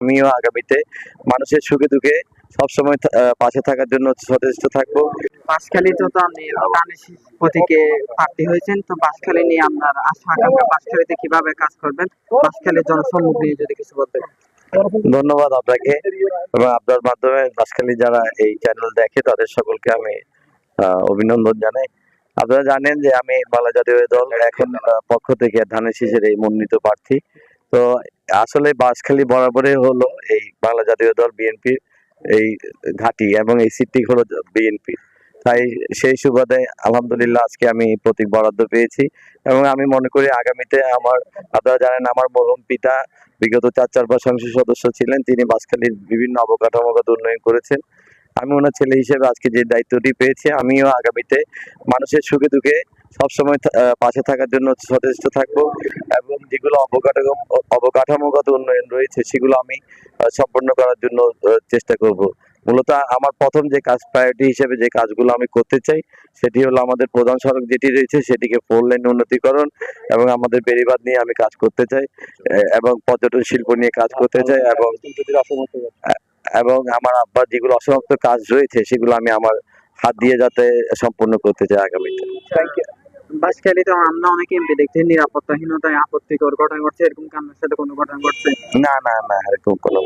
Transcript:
আমিও আগামীতে মানুষের সুখে দুঃখে সবসময় পাশে থাকার জন্য সচেষ্ট থাকবো। বাঁশখালীতে তো আপনি ধানের প্রতীকে প্রার্থী হয়েছেন, তো বাঁশখালী নিয়ে আপনার আশা আকাঙ্ক্ষা, বাঁশখালীতে কিভাবে কাজ করবেন, বাঁশখালীর জনসম্মুখ নিয়ে যদি কিছু বলতেন। ধন্যবাদ আপনাকে এবং আপনার মাধ্যমে বাঁশখালী যারা এই চ্যানেল দেখে তাদের সকলকে আমি অভিনন্দন জানাই। আপনারা জানেন যে আমি বাংলা জাতীয় দল এখন পক্ষ থেকে ধানের শীষের এই মনোনীত প্রার্থী। তো আসলে বাঁশখালী বরাবরই হলো এই বাংলা জাতীয় দল বিএনপির এই ঘাঁটি এবং এই সিটটি হলো বিএনপি। তাই সেই সুবাদে আলহামদুলিল্লাহ আজকে আমি প্রতীক বরাদ্দ পেয়েছি এবং আমি মনে করি আগামীতে আপনারা জানেন আমার মরহুম পিতা বিগত 4 সংসদ সদস্য ছিলেন, তিনি বাঁশখালীর বিভিন্ন অবকাঠামোগত উন্নয়ন করেছেন। আমি ওনার ছেলে হিসেবে আজকে যে দায়িত্বটি পেয়েছি, আমিও আগামীতে মানুষের সুখে দুঃখে সবসময় পাশে থাকার জন্য সচেষ্ট থাকবো এবং যেগুলো অবকাঠামোগত উন্নয়ন রয়েছে সেগুলো আমি সম্পন্ন করার জন্য চেষ্টা করব। মূলত আমার প্রথম যে কাজ, প্রায়োরিটি হিসেবে যে কাজগুলো আমি করতে চাই সেটি হলো আমাদের প্রধান সড়ক যেটি রয়েছে সেটিকে 4 লেন উন্নতিকরণ এবং আমাদের বেড়িবাঁধ নিয়ে আমি কাজ করতে চাই এবং পর্যটন শিল্প নিয়ে কাজ করতে চাই এবং আমার আব্বার যেগুলো অসমাপ্ত কাজ রয়েছে সেগুলো আমি আমার হাত দিয়ে যাতে সম্পূর্ণ করতে চাই আগামীতে। বাঁশখালীতে আমরা অনেক এমপি দেখছি নিরাপত্তাহীনতায় আপত্তিকর ঘটনা ঘটছে, এরকম কি আপনার সাথে কোনো ঘটনা ঘটছে? না, এরকম কোনো